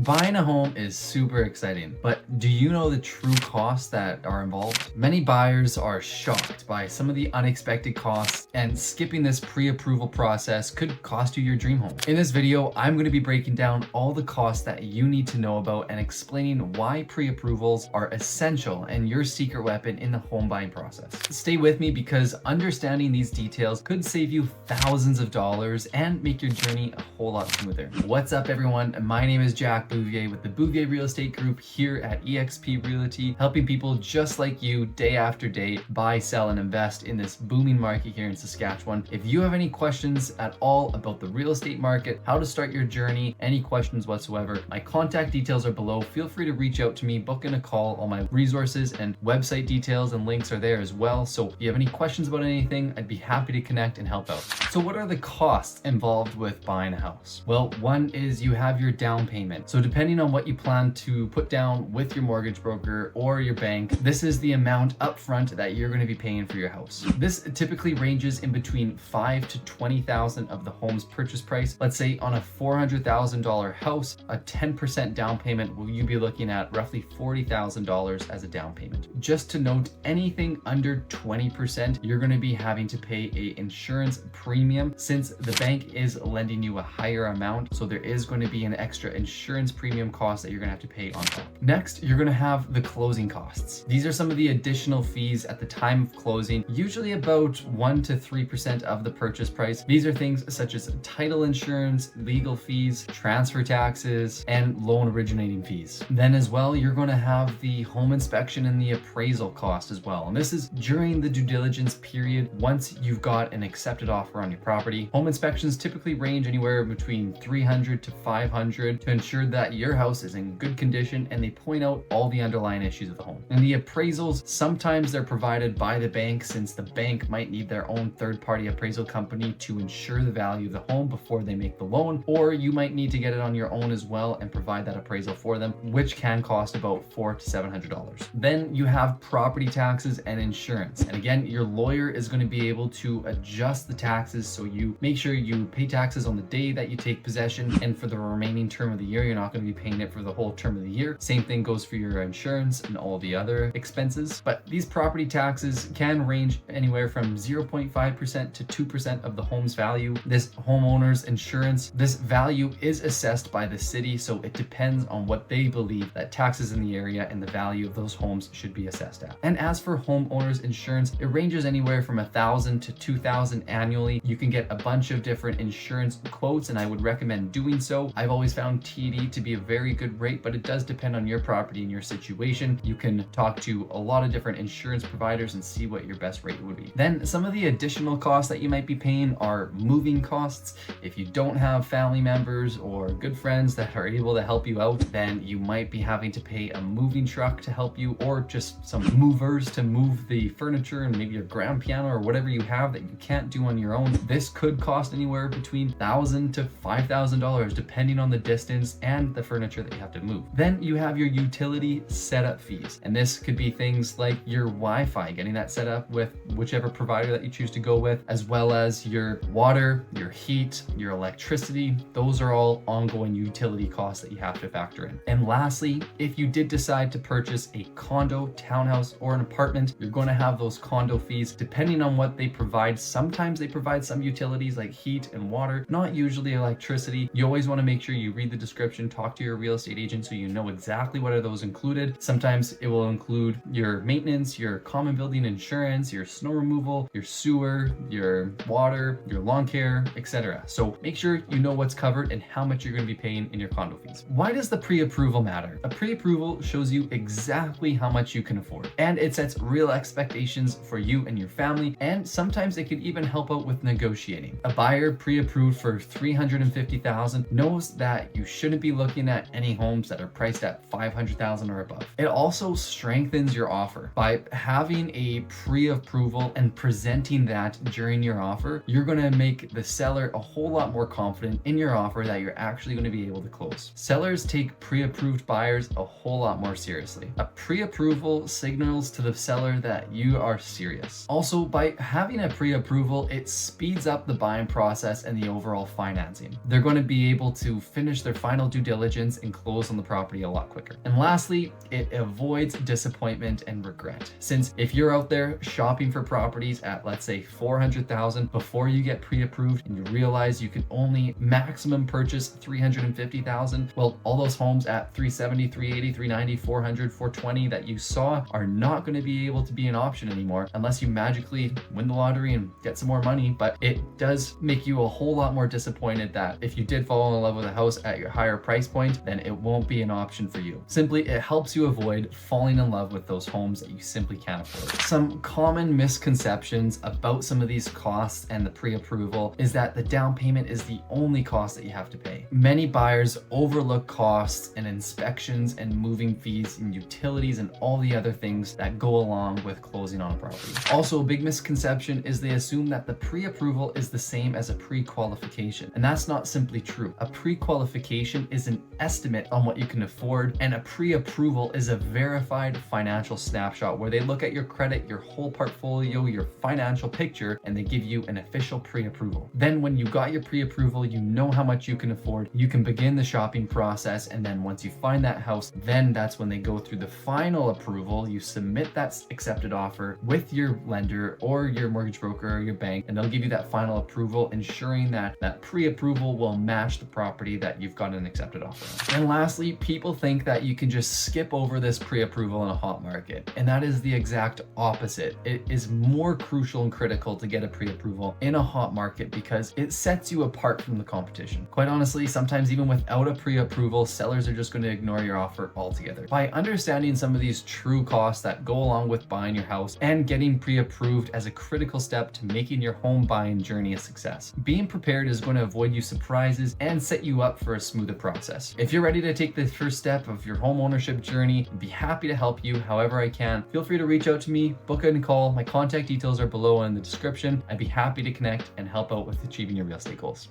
Buying a home is super exciting, but do you know the true costs that are involved? Many buyers are shocked by some of the unexpected costs, and skipping this pre-approval process could cost you your dream home. In this video, I'm going to be breaking down all the costs that you need to know about and explaining why pre-approvals are essential and your secret weapon in the home buying process. Stay with me because understanding these details could save you thousands of dollars and make your journey a whole lot smoother. What's up, everyone? My name is Jack Bouvier with the Bouvier Real Estate Group here at eXp Realty, helping people just like you day after day buy, sell, and invest in this booming market here in Saskatchewan. If you have any questions at all about the real estate market, how to start your journey, any questions whatsoever, my contact details are below. Feel free to reach out to me, book in a call. All my resources and website details and links are there as well. So if you have any questions about anything, I'd be happy to connect and help out. So what are the costs involved with buying a house? Well, one is you have your down payment. So depending on what you plan to put down with your mortgage broker or your bank, this is the amount upfront that you're going to be paying for your house. This typically ranges in between $5,000 to $20,000 of the home's purchase price. Let's say on a $400,000 house, a 10% down payment, will you be looking at roughly $40,000 as a down payment. Just to note, anything under 20%, you're going to be having to pay a insurance premium since the bank is lending you a higher amount. So there is going to be an extra insurance premium cost that you're going to have to pay on top. Next, you're going to have the closing costs. These are some of the additional fees at the time of closing, usually about 1% to 3% of the purchase price. These are things such as title insurance, legal fees, transfer taxes, and loan originating fees. Then as well, you're going to have the home inspection and the appraisal cost as well. And this is during the due diligence period. Once you've got an accepted offer on your property, home inspections typically range anywhere between $300 to $500 to ensure that your house is in good condition, and they point out all the underlying issues of the home. And the appraisals, sometimes they're provided by the bank since the bank might need their own third-party appraisal company to ensure the value of the home before they make the loan, or you might need to get it on your own as well and provide that appraisal for them, which can cost about $400 to $700. Then you have property taxes and insurance. And again, your lawyer is going to be able to adjust the taxes, so you make sure you pay taxes on the day that you take possession, and for the remaining term of the year, you're not going to be paying it for the whole term of the year. Same thing goes for your insurance and all the other expenses. But these property taxes can range anywhere from 0.5% to 2% of the home's value. This homeowner's insurance, this value is assessed by the city, so it depends on what they believe that taxes in the area and the value of those homes should be assessed at. And as for homeowners insurance, it ranges anywhere from $1,000 to $2,000 annually. You can get a bunch of different insurance quotes, and I would recommend doing so. I've always found TD to be a very good rate, but it does depend on your property and your situation. You can talk to a lot of different insurance providers and see what your best rate would be. Then some of the additional costs that you might be paying are moving costs. If you don't have family members or good friends that are able to help you out, then you might be having to pay a moving truck to help you, or just some movers to move the furniture and maybe your grand piano or whatever you have that you can't do on your own. This could cost anywhere between $1,000 to $5,000 depending on the distance and the furniture that you have to move. Then you have your utility setup fees, and this could be things like your Wi-Fi, getting that set up with whichever provider that you choose to go with, as well as your water, your heat, your electricity. Those are all ongoing utility costs that you have to factor in. And lastly, if you did decide to purchase a condo, townhouse, or an apartment, you're going to have those condo fees depending on what they provide. Sometimes they provide some utilities like heat and water, not usually electricity. You always want to make sure you read the description, talk to your real estate agent so you know exactly what are those included. Sometimes it will include your maintenance, your common building insurance, your snow removal, your sewer, your water, your lawn care, etc. So make sure you know what's covered and how much you're going to be paying in your condo fees. Why does the pre-approval matter? A pre-approval shows you exactly how much you can afford, and it sets real expectations for you and your family, and sometimes it could even help out with negotiating. A buyer pre-approved for $350,000 knows that you shouldn't be looking at any homes that are priced at $500,000 or above. It also strengthens your offer. By having a pre-approval and presenting that during your offer, you're going to make the seller a whole lot more confident in your offer that you're actually going to be able to close. Sellers take pre-approved buyers a whole lot more seriously. A pre-approval signals to the seller that you are serious. Also, by having a pre-approval, it speeds up the buying process and the overall financing. They're going to be able to finish their final due diligence and close on the property a lot quicker. And lastly, it avoids disappointment and regret. Since if you're out there shopping for properties at, let's say, $400,000 before you get pre-approved and you realize you can only maximum purchase $350,000, well, all those homes at $370, $380, $390, $400, $420 that you saw are not going to be able to be an option anymore unless you magically win the lottery and get some more money. But it does make you a whole lot more disappointed that if you did fall in love with a house at your higher price point, then it won't be an option for you. Simply, it helps you avoid falling in love with those homes that you simply can't afford. Some common misconceptions about some of these costs and the pre-approval is that the down payment is the only cost that you have to pay. Many buyers overlook costs and inspections and moving fees and utilities and all the other things that go along with closing on a property. Also, a big misconception is they assume that the pre-approval is the same as a pre-qualification, and that's not simply true. A pre-qualification is an estimate on what you can afford, and a pre-approval is a verified financial snapshot where they look at your credit, your whole portfolio, your financial picture, and they give you an official pre-approval. Then when you got your pre-approval, you know how much you can afford, you can begin the shopping process, and then once you find that house, then that's when they go through the final approval. You submit that accepted offer with your lender or your mortgage broker or your bank, and they'll give you that final approval, ensuring that that pre-approval will match the property that you've got an accepted offer on. And lastly, people think that you can just skip over this pre-approval in a hot market, and that is the exact opposite. It is more crucial and critical to get a pre-approval in a hot market because it sets you apart from the competition. Quite honestly, sometimes even without a pre-approval, sellers are just going to ignore your offer altogether. By understanding some of these true costs that go along with buying your house and getting pre-approved as a critical step to making your home buying journey a success, being prepared is going to avoid you surprises and set you up for a smoother process. If you're ready to take the first step of your home ownership journey, I'd be happy to help you however I can. Feel free to reach out to me, book a call. My contact details are below in the description. I'd be happy to connect and help out with achieving your real estate goals.